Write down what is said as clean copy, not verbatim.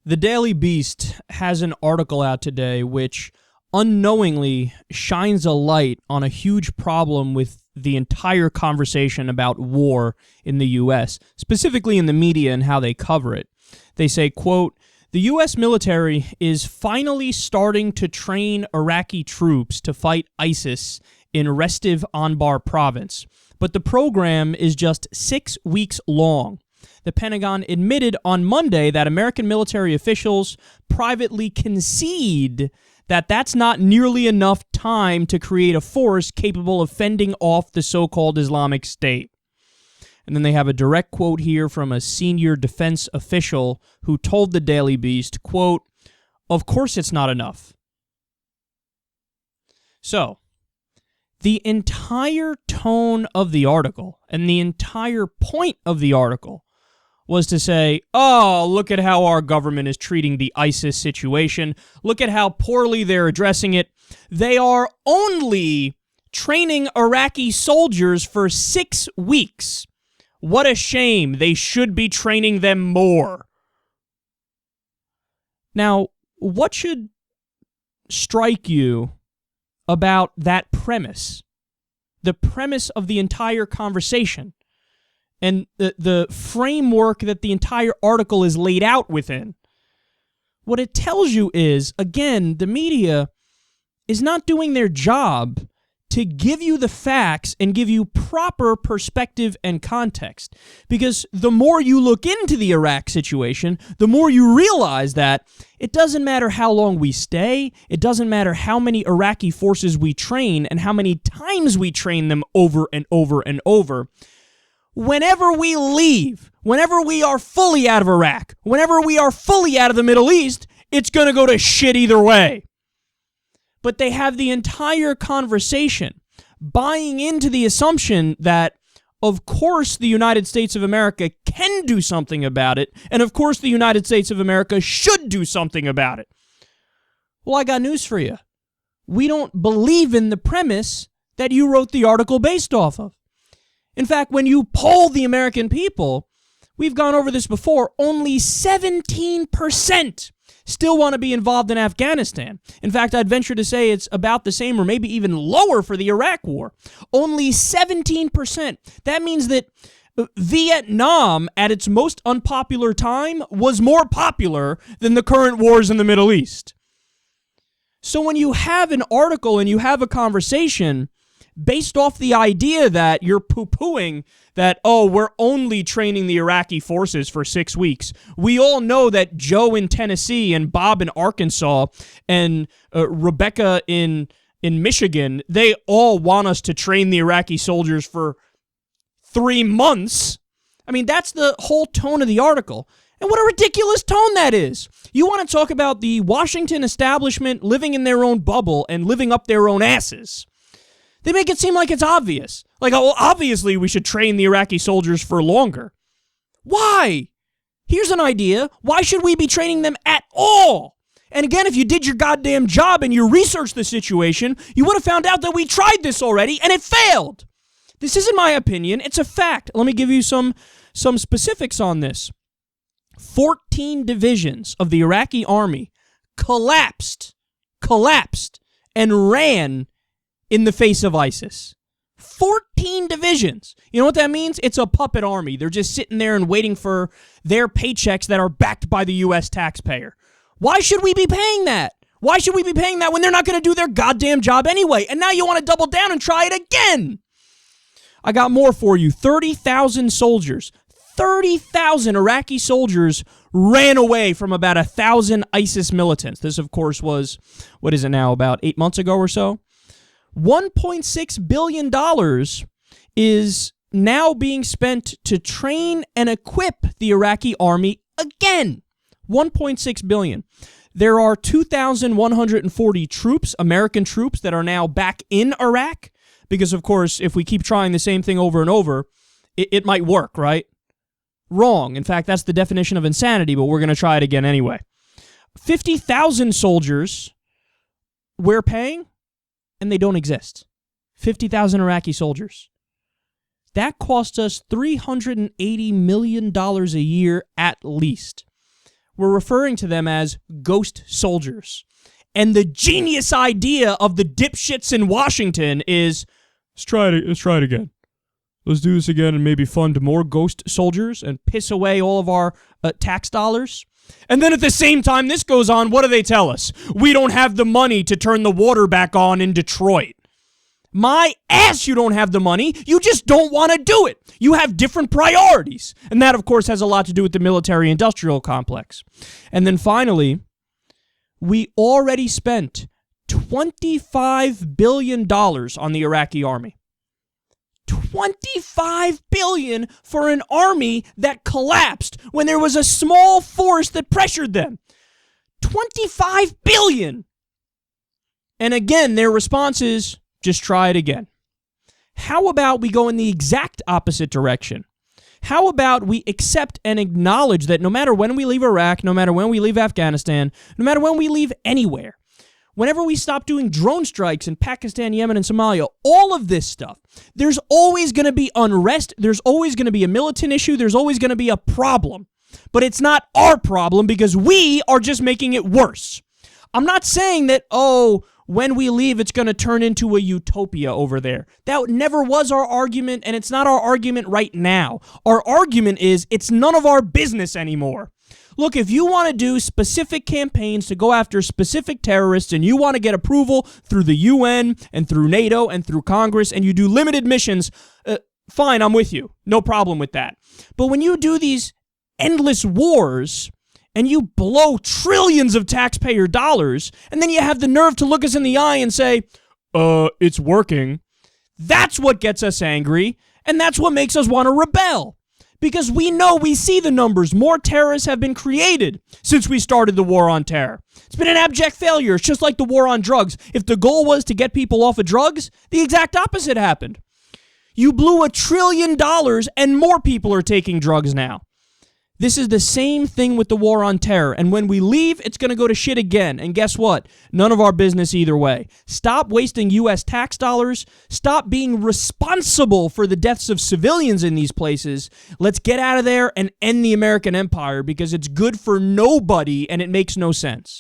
The Daily Beast has an article out today which unknowingly shines a light on a huge problem with the entire conversation about war in the U.S., specifically in the media and how they cover it. They say, quote, "The U.S. military is finally starting to train Iraqi troops to fight ISIS in restive Anbar province, but the program is just 6 weeks long. The Pentagon admitted on Monday that American military officials privately concede that that's not nearly enough time to create a force capable of fending off the so-called Islamic State." And then they have a direct quote here from a senior defense official who told the Daily Beast, quote, "Of course it's not enough." So, the entire tone of the article and the entire point of the article was to say, oh, look at how our government is treating the ISIS situation. Look at how poorly they're addressing it. They are only training Iraqi soldiers for 6 weeks. What a shame. They should be training them more. Now, what should strike you about that premise? The premise of the entire conversation and the framework that the entire article is laid out within. What it tells you is, again, the media is not doing their job to give you the facts and give you proper perspective and context. Because the more you look into the Iraq situation, the more you realize that it doesn't matter how long we stay, it doesn't matter how many Iraqi forces we train and how many times we train them over and over and over. Whenever we leave, whenever we are fully out of Iraq, whenever we are fully out of the Middle East, it's going to go to shit either way. But they have the entire conversation buying into the assumption that, of course, the United States of America can do something about it, and of course, the United States of America should do something about it. Well, I got news for you. We don't believe in the premise that you wrote the article based off of. In fact, when you poll the American people, we've gone over this before, only 17% still want to be involved in Afghanistan. In fact, I'd venture to say it's about the same or maybe even lower for the Iraq War. Only 17%. That means that Vietnam, at its most unpopular time, was more popular than the current wars in the Middle East. So when you have an article and you have a conversation based off the idea that you're poo-pooing that, oh, we're only training the Iraqi forces for 6 weeks. We all know that Joe in Tennessee and Bob in Arkansas and Rebecca in Michigan, they all want us to train the Iraqi soldiers for 3 months. I mean, that's the whole tone of the article. And what a ridiculous tone that is. You want to talk about the Washington establishment living in their own bubble and living up their own asses. They make it seem like it's obvious. Like, oh, well, obviously we should train the Iraqi soldiers for longer. Why? Here's an idea. Why should we be training them at all? And again, if you did your goddamn job and you researched the situation, you would have found out that we tried this already and it failed. This isn't my opinion. It's a fact. Let me give you some specifics on this. 14 divisions of the Iraqi army collapsed, and ran in the face of ISIS. 14 divisions. You know what that means? It's a puppet army. They're just sitting there and waiting for their paychecks that are backed by the U.S. taxpayer. Why should we be paying that? Why should we be paying that when they're not going to do their goddamn job anyway? And now you want to double down and try it again. I got more for you. 30,000 soldiers. 30,000 Iraqi soldiers ran away from about 1,000 ISIS militants. This, of course, was, what is it now, about 8 months ago or so? $1.6 billion is now being spent to train and equip the Iraqi army again. $1.6 billion. There are 2,140 troops, American troops, that are now back in Iraq. Because, of course, if we keep trying the same thing over and over, it might work, right? Wrong. In fact, that's the definition of insanity, but we're going to try it again anyway. 50,000 soldiers we're paying, and they don't exist. 50,000 Iraqi soldiers. That costs us $380 million a year at least. we're referring to them as ghost soldiers. And the genius idea of the dipshits in Washington is, let's try it again. Let's do this again and maybe fund more ghost soldiers and piss away all of our tax dollars. And then at the same time this goes on, what do they tell us? We don't have the money to turn the water back on in Detroit. My ass, you don't have the money. You just don't want to do it. You have different priorities. And that, of course, has a lot to do with the military-industrial complex. And then finally, we already spent $25 billion on the Iraqi army. $25 billion for an army that collapsed when there was a small force that pressured them. $25 billion. And again, their response is, just try it again. How about we go in the exact opposite direction? How about we accept and acknowledge that no matter when we leave Iraq, no matter when we leave Afghanistan, no matter when we leave anywhere, whenever we stop doing drone strikes in Pakistan, Yemen, and Somalia, all of this stuff, there's always going to be unrest, there's always going to be a militant issue, there's always going to be a problem. But it's not our problem because we are just making it worse. I'm not saying that, when we leave, it's going to turn into a utopia over there. That never was our argument, and it's not our argument right now. Our argument is it's none of our business anymore. Look, if you want to do specific campaigns to go after specific terrorists and you want to get approval through the UN and through NATO and through Congress and you do limited missions, fine, I'm with you. No problem with that. But when you do these endless wars and you blow trillions of taxpayer dollars, and then you have the nerve to look us in the eye and say, it's working. That's what gets us angry, and that's what makes us want to rebel. Because we see the numbers. More terrorists have been created since we started the war on terror. It's been an abject failure. It's just like the war on drugs. If the goal was to get people off of drugs, the exact opposite happened. You blew $1 trillion, and more people are taking drugs now. This is the same thing with the war on terror, and when we leave, it's going to go to shit again, and guess what? None of our business either way. Stop wasting U.S. tax dollars. Stop being responsible for the deaths of civilians in these places. Let's get out of there and end the American empire because it's good for nobody and it makes no sense.